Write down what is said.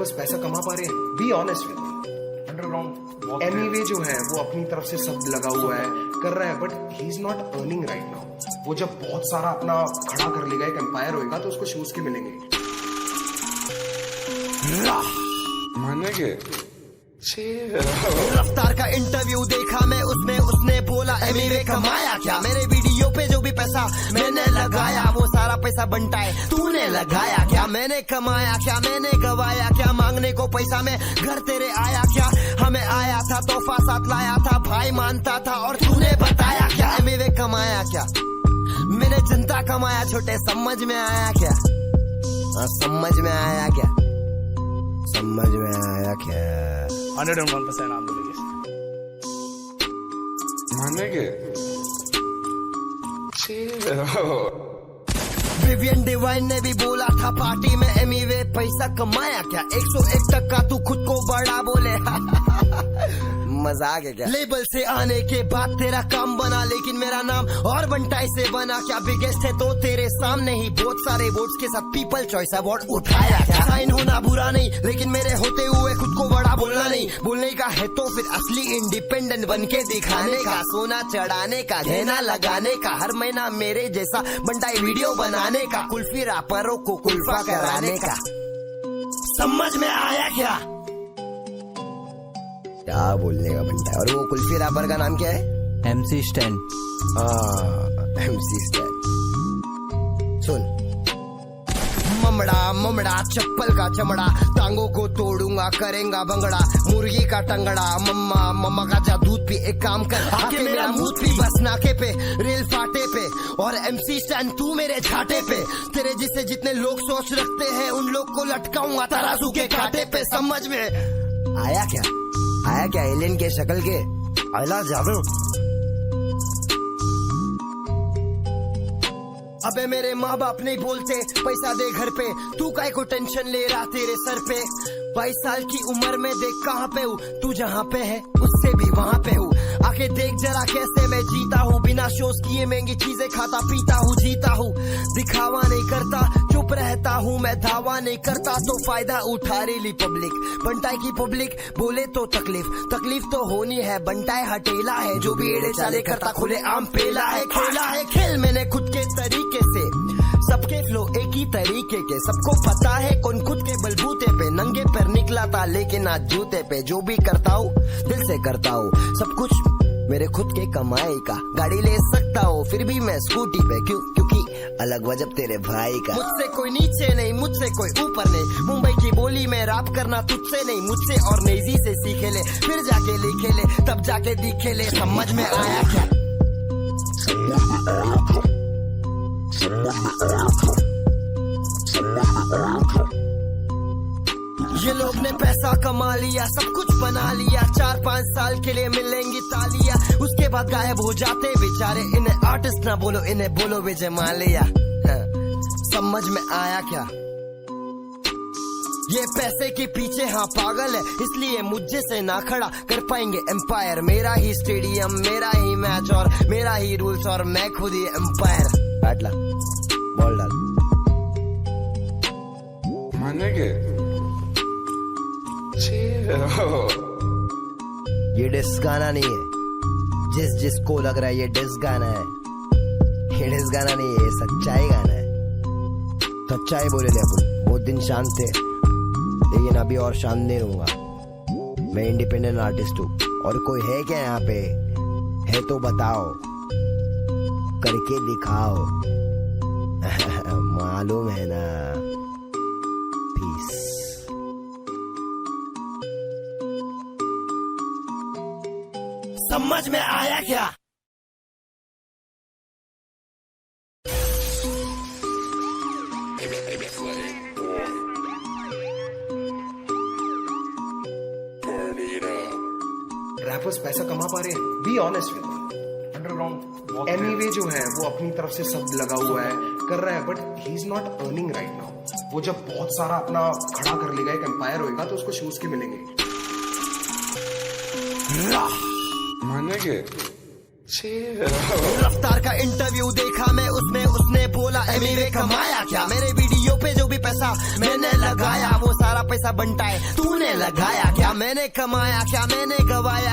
Rappers पैसा कमा पा रहे हैं? Be honest with me. Underground Emiway जो है वो अपनी तरफ से सब लगा हुआ है, कर रहा है, but he is not earning right now. वो जब बहुत सारा अपना खड़ा कर लेगा, एक एम्पायर होएगा, तो उसको शूज के मिलेंगे। मानेंगे रफ्तार का इंटरव्यू देखा मैं, उसमें उसने बोला एमिवे कमाया क्या? मेरे वीडियो पे जो भी पैसा मैंने लगाया वो सारा पैसा बनता है तूने लगाया क्या? मैंने कमाया क्या? मैंने गवाया क्या? मांगने को पैसा में घर तेरे आया क्या? हमें आया था तोहफा साथ लाया था, भाई मानता था और तूने बताया क्या? एमिवे कमाया क्या? मैंने जनता कमाया छोटे, समझ में आया क्या? समझ में आया क्या? समझ में आया क्या? 101% आप बोलेंगे। मानेंगे विवियन डिवाइन ने भी बोला था पार्टी में एमिवे पैसा कमाया क्या? 101% तू खुद को बड़ा बोले मजाक है क्या? लेबल से आने के बाद तेरा काम बना, लेकिन मेरा नाम और बंटाई से बना क्या? बिगेस्ट है तो तेरे सामने ही बहुत सारे वोट्स के साथ पीपल चॉइस अवार्ड उठाया क्या? साइन होना बुरा नहीं, लेकिन मेरे होते हुए खुद को बड़ा बोलना नहीं। बोलने का है तो फिर असली इंडिपेंडेंट बन के दिखाने का, सोना चढ़ाने का, गहना लगाने का, हर महीना मेरे जैसा बंटाई वीडियो बनाने का, कुल्फी रापरों को कुल्फा कराने का। समझ में आया क्या? क्या बोलने का बनता है? और वो कुल्फी रैपर का नाम क्या है? MC Stan. MC Stan. सुन, ममड़ा ममड़ा चप्पल का चमड़ा, टांगों को तोड़ूंगा करेंगा भंगड़ा, मुर्गी का टंगड़ा, मम्मा मम्मा का जा दूध पी, एक काम कर आके मेरा मुंह पी, बस नाके पे रेल फाटे पे, और MC स्टैन तू मेरे छाटे पे। तेरे जिससे जितने लोग सोच रखते हैं उन लोग को लटकाऊंगा तराजू के कांटे पे। समझ में आया क्या? आया क्या? एलियन के शक्ल के आला जावे। अबे मेरे माँ बाप नहीं बोलते पैसा दे घर पे, तू काय को टेंशन ले रहा तेरे सर पे? 22 साल की उम्र में देख कहाँ पे हूँ, तू जहाँ पे है उससे भी वहाँ पे हूँ। आके देख जरा कैसे मैं जीता हूँ, बिना शोज किए महंगी चीजें खाता पीता हूँ, जीता हूँ। दिखावा नहीं करता, चुप रहता हूँ मैं, धावा नहीं करता तो फायदा उठा रही पब्लिक। बंटाई की पब्लिक बोले तो तकलीफ तो होनी है। बंटाई हटेला है, जो भी एड़े चाले करता खुले आम पेला है। खेला है खेल मैंने खुद के तरीके से, सबके फ्लो एक ही तरीके के, सबको पता है कौन खुद के बलबूते पे नंगे पैर निकला था, लेकिन आज जूते पे। जो भी करता हूँ दिल से करता हूँ, सब कुछ मेरे खुद के कमाई का। गाड़ी ले सकता हूँ फिर भी मैं स्कूटी पे, क्योंकि अलग वजब तेरे भाई का। मुझसे कोई नीचे नहीं, मुझसे कोई ऊपर नहीं, मुंबई की बोली में रैप करना तुझसे नहीं मुझसे, और नेजी से सीखे ले, फिर जाके लिखे ले, तब जाके दिखे ले। समझ में आया क्या? ये लोग ने पैसा कमा लिया, सब कुछ बना लिया, 4-5 साल के लिए मिलेंगी तालियां, उसके बाद गायब हो जाते बेचारे। इन्हें आर्टिस्ट ना बोलो, इन्हें बोलो विजय माल्या। समझ में आया क्या? ये पैसे के पीछे हाँ पागल है, इसलिए मुझे से ना खड़ा कर पाएंगे एम्पायर। मेरा ही स्टेडियम, मेरा ही मैच और मेरा ही रूल्स, और मैं खुद ही एम्पायर। बैठ ला, बॉल डाल। मानेंगे ये डिस गाना नहीं है, जिसको लग रहा है ये डिस गाना है, ये डिस गाना नहीं है, ये सच्चाई गाना है। सच्चाई बोले ले अपन। बहुत दिन शांत थे, लेकिन अभी और शांत नहीं रहूंगा। मैं इंडिपेंडेंट आर्टिस्ट हूँ, और कोई है क्या यहाँ पे? है तो बताओ, करके दिखाओ। मालूम है ना? पीस। समझ में आया क्या? रैपर्स पैसा कमा पा रहे हैं? Be honest with me. Underground Emiway जो है वो अपनी तरफ से सब लगा हुआ है, कर रहा है, but he is not earning right now. वो जब बहुत सारा अपना खड़ा कर लेगा, एक एम्पायर होएगा, तो उसको शूज के मिलेंगे। मानेंगे रफ्तार का इंटरव्यू देखा मैं, उसमें उसने बोला एमिवे कमाया क्या? मेरे वीडियो पे जो भी पैसा मैंने लगाया वो सारा पैसा पैसा बनता है, तूने लगाया क्या, मैंने कमाया क्या, मैंने गवाया